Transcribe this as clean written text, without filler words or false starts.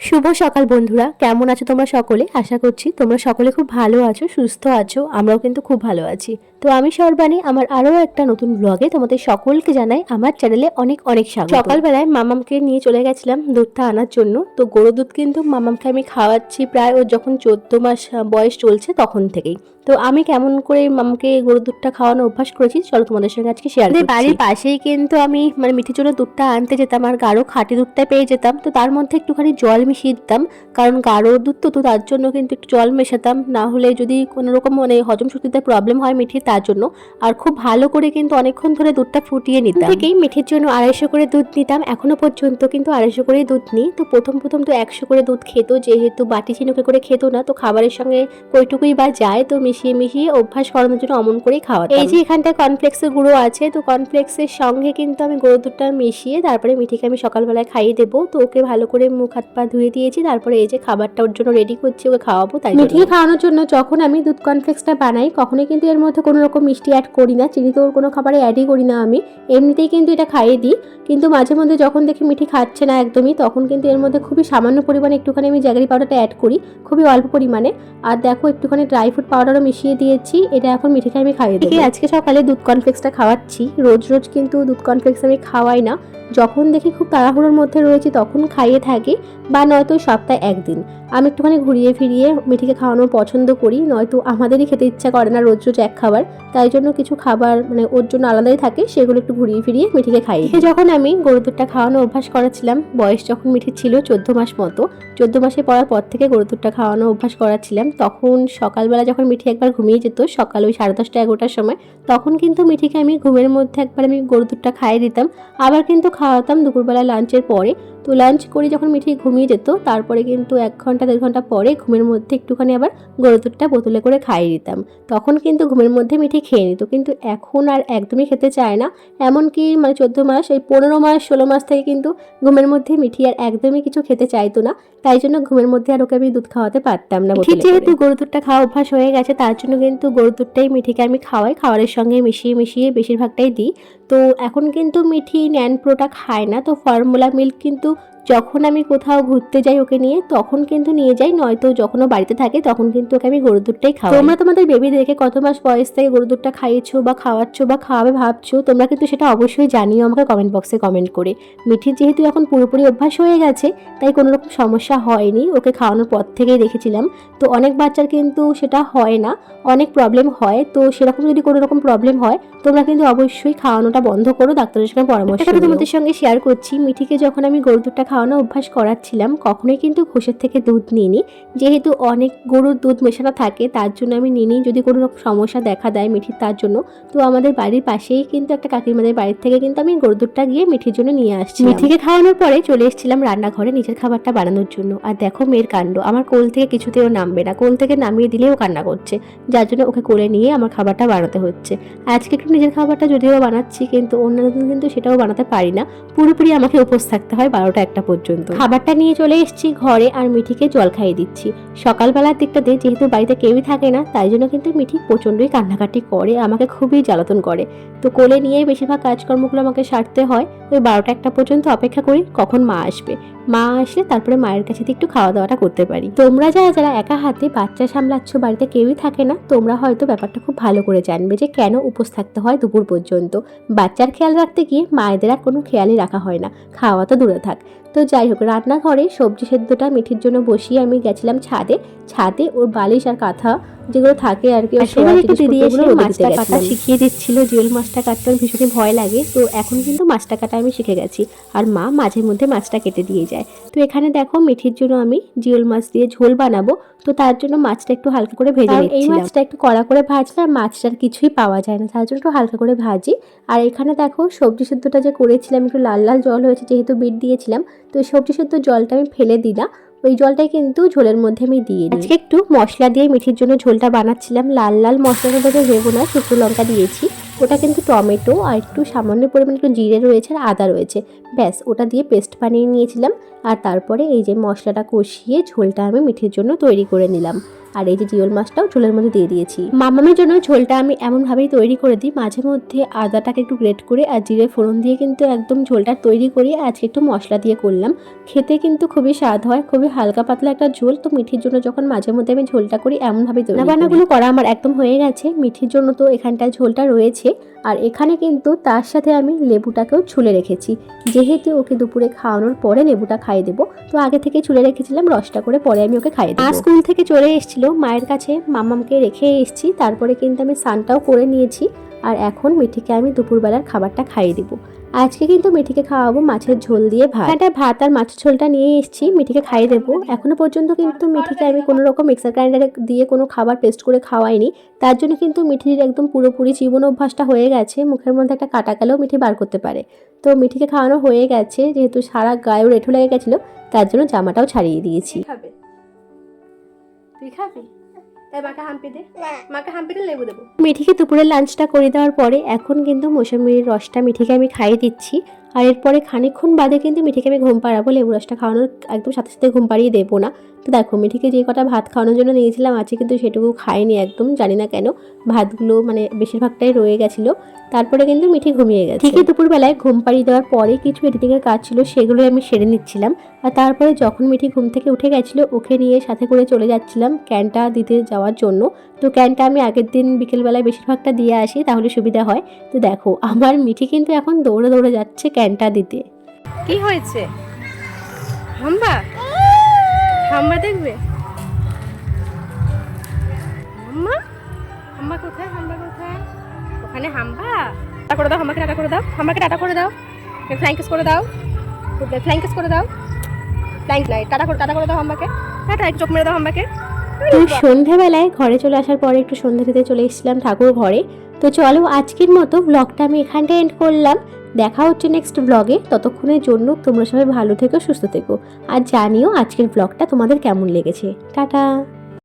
শুভ সকাল বন্ধুরা, কেমন আছো তোমরা সকলে? আশা করছি তোমরা সকলে খুব ভালো আছো, সুস্থ আছো। আমরাও কিন্তু খুব ভালো আছি। তো আমি সর্বাণী, আমার আরও একটা নতুন ব্লগে তোমাদের সকলকে জানাই আমার চ্যানেলে অনেক অনেক স্বাগত। সকালবেলায় মামামকে নিয়ে চলে গেছিলাম দুধটা আনার জন্য। তো গরু দুধ কিন্তু মামামকে আমি খাওয়াচ্ছি প্রায় ওর যখন 14 মাস বয়স চলছে তখন থেকেই। তো আমি কেমন করে মামাকে গরুর দুধটা খাওয়ানো অভ্যাস করেছি চলো তোমাদের সঙ্গে আজকে শেয়ার করছি। বাড়ির পাশেই কিন্তু আমি মিঠির জন্য দুধটা আনতে যেতাম, আর গাঢ় খাঁটি দুধটা পেয়ে যেতাম। তো তার মধ্যে একটুখানি জল মিশিয়ে দিতাম, কারণ গাঢ় দুধ তো তার জন্য কিন্তু একটু জল মেশাতাম, না হলে যদি কোনো রকম হজম শক্তিতে প্রবলেম হয় মিঠির, তার জন্য। আর খুব ভালো করে কিন্তু অনেকক্ষণ ধরে দুধটা ফুটিয়ে নিতাম। থেকেই মিঠির জন্য 250 করে দুধ নিতাম, এখনো পর্যন্ত কিন্তু 250 করেই দুধ নিই। তো প্রথম তো 100 করে দুধ খেত, যেহেতু বাটি চিনুকে করে খেত না, তো খাবারের সঙ্গে কইটুকুই বা যায়, তো মিশিয়ে মিশিয়ে অভ্যাস করানোর জন্য অমন করেই খাওয়াতাম। এই যে এখানটায় কর্নফ্লেক্সের গুঁড়ো আছে, তো কর্নফ্লেক্সের সঙ্গে কিন্তু আমি গরুর দুধটা মিশিয়ে তারপরে মিঠিকে আমি সকালবেলায় খাইয়ে দেবো। তো ওকে ভালো করে মুখ হাত পা ধুয়ে দিয়েছি, তারপরে এই যে খাবারটা ওর জন্য রেডি করছি, ওকে খাওয়াবো। তাই মিঠিকে খাওয়ানোর জন্য যখন আমি দুধ কর্নফ্লেক্সটা বানাই, কখনোই কিন্তু এর মধ্যে কোনো রকম মিষ্টি অ্যাড করি না, চিনি তো ওর কোনো খাবারে অ্যাডই করি না, আমি এমনিতেই কিন্তু এটা খাইয়ে দিই। কিন্তু মাঝে মধ্যে যখন দেখি মিঠি খাচ্ছে না একদমই, তখন কিন্তু এর মধ্যে খুবই সামান্য পরিমাণে একটুখানি আমি জ্যাগারি পাউডারটা অ্যাড করি, খুবই অল্প পরিমাণে। আর দেখো একটুখানি ড্রাই ফ্রুট পাউডারও মিশিয়ে দিয়েছি, এটা এখন মিঠিকে আমি খাইয়ে দিই। আজকে সকালে দুধ কর্নফ্লেক্সটা খাওয়াচ্ছি। রোজ রোজ কিন্তু দুধ কর্নফ্লেক্স আমি খাওয়াই না, যখন দেখি খুব তাড়াহুড়োর মধ্যে রয়েছি তখন খাইয়ে থাকি, বা নয়তো সপ্তাহে একদিন আমি একটুখানি ঘুরিয়ে ফিরিয়ে মিঠিকে খাওয়ানো পছন্দ করি। নয়তো আমাদেরই খেতে ইচ্ছা করে না রোজ রোজ এক খাবার, তাই জন্য কিছু খাবার ওর জন্য আলাদাই থাকে, সেগুলো একটু ঘুরিয়ে ফিরিয়ে মিঠিকে খাই। যখন আমি গরুর দুধটা খাওয়ানো অভ্যাস করাচ্ছিলাম, বয়স যখন মিঠির ছিল 14 মাস মতো, 14 মাসে পড়ার পর থেকে গরুর দুধটা খাওয়ানো অভ্যাস করাচ্ছিলাম, তখন সকালবেলা যখন মিঠি একবার ঘুমিয়ে যেত সকাল ওই 10:30 11টার সময়, তখন কিন্তু মিঠিকে আমি ঘুমের মধ্যে একবার আমি গরুর দুধটা খাইয়ে দিতাম, আবার কিন্তু খাওয়াতাম দুপুরবেলা লাঞ্চের পরে। তো লাঞ্চ করে যখন মিঠি ঘুমিয়ে যেত, তারপরে কিন্তু 1 ঘন্টা 1.5 ঘন্টা পরে ঘুমের মধ্যে একটুখানি আবার গরুর দুধটা বোতলে করে খাইয়ে দিতাম, তখন কিন্তু ঘুমের মধ্যে মিঠি খেয়ে নিত। কিন্তু এখন আর একদমই খেতে চায় না, এমনকি 14 মাস এই 15 মাস 16 মাস থেকে কিন্তু ঘুমের মধ্যে মিঠি আর একদমই কিছু খেতে চাইতো না, তাই জন্য ঘুমের মধ্যে আর ওকে আমি দুধ খাওয়াতে পারতাম না। যেহেতু গরুর দুধটা খাওয়া অভ্যাস হয়ে গেছে, তার জন্য কিন্তু গরুর দুধটাই মিঠিকে আমি খাওয়াই, খাবারের সঙ্গে মিশিয়ে মিশিয়ে বেশিরভাগটাই দিই। তো এখন কিন্তু মিঠি ন্যান প্রোটা খায় না, তো ফর্মুলা মিল্ক কিন্তু যখন আমি কোথাও ঘুরতে যাই ওকে নিয়ে, তখন কিন্তু নিয়ে যাই, নয়তো যখন ও বাড়িতে থাকে তখন কিন্তু ওকে আমি গরুর দুধটাই খাওয়াই। তোমরা তোমাদের বেবি দেখে কত মাস বয়স থেকে গরুর দুধটা খাইয়েছো বা খাওয়াচ্ছো বা খাওয়াবে ভাবছো, তোমরা কিন্তু সেটা অবশ্যই জানিও আমাকে কমেন্ট বক্সে কমেন্ট করে। মিঠির যেহেতু এখন পুরোপুরি অভ্যাস হয়ে গেছে, তাই কোনো রকম সমস্যা হয়নি, ওকে খাওয়ানোর পর থেকেই দেখেছিলাম। তো অনেক বাচ্চার কিন্তু সেটা হয় না, অনেক প্রবলেম হয়। তো সেরকম যদি কোনো রকম প্রবলেম হয়, তোমরা কিন্তু অবশ্যই খাওয়ানোটা বন্ধ করো, ডাক্তারের সঙ্গে পরামর্শ করে। তোমাদের সঙ্গে শেয়ার করছি, মিঠিকে যখন আমি গরুর দুধটা খাওয়ানো অভ্যাস করাচ্ছিলাম, কখনোই কিন্তু ঘোষের থেকে দুধ নিইনি, যেহেতু অনেক গরুর দুধ মেশানো থাকে, তার জন্য আমি নিইনি। যদি কোনো রকম সমস্যা দেখা দেয় মিঠির, তার জন্য। তো আমাদের বাড়ির পাশেই কিন্তু একটা কাকিমাদের বাড়ির থেকে কিন্তু আমি গরুর দুধটা গিয়ে মিঠির জন্য নিয়ে আসছি। মিঠিকে খাওয়ানোর পরে চলে এসেছিলাম রান্নাঘরে নিজের খাবারটা বানানোর জন্য। আর দেখো মেয়ের কাণ্ড, আমার কোল থেকে কিছুতেও নামবে না, কোল থেকে নামিয়ে দিলেও কান্না করছে, যার জন্য ওকে কোলে নিয়ে আমার খাবারটা বানাতে হচ্ছে। আজকে একটু নিজের খাবারটা যদিও বানাচ্ছি, কিন্তু অন্যান্য দিন কিন্তু সেটাও বানাতে পারি না, পুরোপুরি আমাকে উপোস থাকতে হয় 12টা 1টা পর্যন্ত। খাবারটা নিয়ে চলে এসেছি ঘরে, আর মিঠিকে জল খাইয়ে দিচ্ছি। সকালবেলার দিকটাতে যেহেতু বাড়িতে কেউই থাকে না, তাই জন্য কিন্তু মিঠি প্রচণ্ডই কান্নাকাটি করে, আমাকে খুবই জ্বালাতন করে। তো কোলে নিয়ে বেশিরভাগ কাজকর্মগুলো আমাকে সারতে হয়। ওই 12টা 1টা পর্যন্ত অপেক্ষা করি কখন মা আসবে, মা আসলে তারপরে মায়ের কাছে একটু খাওয়া দাওয়াটা করতে পারি। তোমরা যারা একা হাতে বাচ্চা সামলাচ্ছ, বাড়িতে কেউই থাকে না, তোমরা হয়তো ব্যাপারটা খুব ভালো করে জানবে যে কেন উপোস থাকতে হয় দুপুর পর্যন্ত। বাচ্চার খেয়াল রাখতে গিয়ে মায়েদের আর কোনো খেয়ালই রাখা হয় না, খাওয়া তো দূরে থাক। তো যাই হোক, রান্নাঘরে সবজি সেদ্ধটা মিঠির জন্য বসিয়ে আমি গেছিলাম ছাদে ওর বালিশ আর কাঁথা যেগুলো থাকে আর কি, মাছটা কাটা শিখিয়ে দিচ্ছিল। জিওল মাছটা কাটতে আমার ভীষণই ভয় লাগে, তো এখন কিন্তু মাছটা কাটা আমি শিখে গেছি, আর মা মাঝে মধ্যে মাছটা কেটে দিয়ে যায়। তো এখানে দেখো মিঠির জন্য আমি জিওল মাছ দিয়ে ঝোল বানাবো, তো তার জন্য মাছটা একটু হালকা করে ভেজে নিচ্ছিলাম। এই মাছটা একটু কড়া করে ভাজলে আর মাছটার কিছুই পাওয়া যায় না, তার জন্য একটু হালকা করে ভাজি। আর এখানে দেখো সবজি সেদ্ধটা যে করেছিলাম, একটু লাল লাল জল হয়েছে যেহেতু বিট দিয়েছিলাম, তো এই সবজি সেদ্ধ জলটা আমি ফেলে দিই না, ওই জলটাই কিন্তু ঝোলের মধ্যে আমি দিয়ে দিই। আজকে একটু মশলা দিয়ে মিঠির জন্য ঝোলটা বানাচ্ছিলাম। লাল লাল মশলার মধ্যে দেবো না, শুকনো লঙ্কা দিয়েছি, ওটা কিন্তু টমেটো আর একটু সামান্য পরিমাণে একটু জিরে রয়েছে আর আদা রয়েছে, ব্যাস ওটা দিয়ে পেস্ট বানিয়ে নিয়েছিলাম। আর তারপরে এই যে মশলাটা কষিয়ে ঝোলটা আমি মিঠির জন্য তৈরি করে নিলাম। আর এই যে জিওল মাছটাও ঝোলের মধ্যে দিয়ে দিয়েছি। মামামের জন্য ঝোলটা আমি এমনভাবেই তৈরি করে দিই, মাঝে মধ্যে আদাটাকে একটু গ্রেট করে আর জিরে ফোড়ন দিয়ে কিন্তু একদম ঝোলটা তৈরি করি। আজকে একটু মশলা দিয়ে করলাম, খেতে কিন্তু খুবই স্বাদ হয়, খুবই হালকা পাতলা একটা ঝোল। তো মিঠির জন্য যখন মাঝে মধ্যে আমি ঝোলটা করি এমনভাবেই তৈরি করি। রান্নাগুলো করা আমার একদম হয়ে গেছে, মিঠির জন্য তো এখানটায় ঝোলটা রয়েছে। আর এখানে কিন্তু তার সাথে আমি লেবুটাকেও ছুলে রেখেছি, যেহেতু ওকে দুপুরে খাওয়ানোর পরে লেবুটা খাইয়ে দেবো। তো আগে থেকে ছুলে রেখেছিলাম রসটা করে, পরে আমি ওকে খাইয়ে দেবো। স্কুল থেকে চলে এসেছিল, মায়ের কাছে মামামকে রেখে এসেছি, তারপরে কিন্তু আমি স্নানটাও করে নিয়েছি। আর এখন মিঠিকে আমি দুপুরবেলার খাবারটা খাইয়ে দেবো। আজকে কিন্তু মিঠিকে খাওয়াবো মাছের ঝোল দিয়ে ভাত। একটা ভাত আর মাছের ঝোলটা নিয়ে এসেছি, মিঠিকে খাইয়ে দেবো। এখনো পর্যন্ত কিন্তু মিঠিকে আমি কোনো রকম মিক্সার গ্রাইন্ডারে দিয়ে কোনো খাবার পেস্ট করে খাওয়াইনি, তার জন্য কিন্তু মিঠির একদম পুরোপুরি জীবন অভ্যাসটা হয়ে গেছে। মুখের মধ্যে একটা কাটা গেলেও মিঠি বার করতে পারে। তো মিঠিকে খাওয়ানো হয়ে গেছে, যেহেতু সারা গায়েও রেঠু লেগে গেছিলো, তার জন্য জামাটাও ছাড়িয়ে দিয়েছি। তুই খাবি? মাকে হাম্পি দে, মাকে হাম্পি দে, লেবু দেবো। মিঠিকে দুপুরের লাঞ্চটা করে দেওয়ার পরে এখন কিন্তু মৌসুমীর রসটা মিঠিকে আমি খাইয়ে দিচ্ছি। আর এরপরে খানিকক্ষণ বাদে কিন্তু মিঠিকে আমি ঘুম পাড়াবো। লেবু রসটা খাওয়ানোর একদম সাথে সাথে ঘুম পাড়িয়ে দেবো না। তো দেখো মিঠিকে যে কটা ভাত খাওয়ানোর জন্য নিয়েছিলাম আজকে কিন্তু সেটুকু খাইনি একদম, জানি না কেন ভাতগুলো মানে বেশিরভাগটাই রয়ে গেছিলো। তারপরে কিন্তু মিঠি ঘুমিয়ে গেছে। ঠিকই দুপুরবেলায় ঘুম পাড়িয়ে দেওয়ার পরে কিছু এডিটিংয়ের কাজ ছিল, সেগুলো আমি সেরে নিচ্ছিলাম। আর তারপরে যখন মিঠি ঘুম থেকে উঠে গেছিলো, ওকে নিয়ে সাথে করে চলে যাচ্ছিলাম ক্যানটা দিতে যাওয়ার জন্য। তো ক্যানটা আমি আগের দিন বিকেলবেলায় বেশিরভাগটা দিয়ে আসি, তাহলে সুবিধা হয়। তো দেখো আমার মিঠি কিন্তু এখন দৌড়ে দৌড়ে যাচ্ছে ক্যানটা দিতে। কি হয়েছে? হাম্বা হাম্বা দেখবে? হাম্বা হাম্বা কোথায়? হাম্বা কোথায়? ওখানে হাম্বা। টাটা করে দাও হাম্বাকে, টাটা করে দাও হাম্বাকে, টাটা করে দাও, ফ্ল্যাঙ্কিস করে দাও, ফ্ল্যাঙ্কিস করে দাও, ফ্ল্যাঙ্ক নাই, টাটা করে দাও হাম্বাকে, টাটা, এক চোখ মেরে দাও হাম্বাকে। তো সন্ধ্যেবেলায় ঘরে চলে আসার পরে একটু সন্ধ্যা দিতে চলে এসেছিলাম ঠাকুর ঘরে। তো চলো আজকের মতো ব্লগটা আমি এখানটা এন্ড করলাম। দেখা হচ্ছে নেক্সট ব্লগে, ততক্ষণের জন্য তোমরা সবাই ভালো থেকো, সুস্থ থেকো। আর জানিও আজকের ব্লগটা তোমাদের কেমন লেগেছে। টাটা।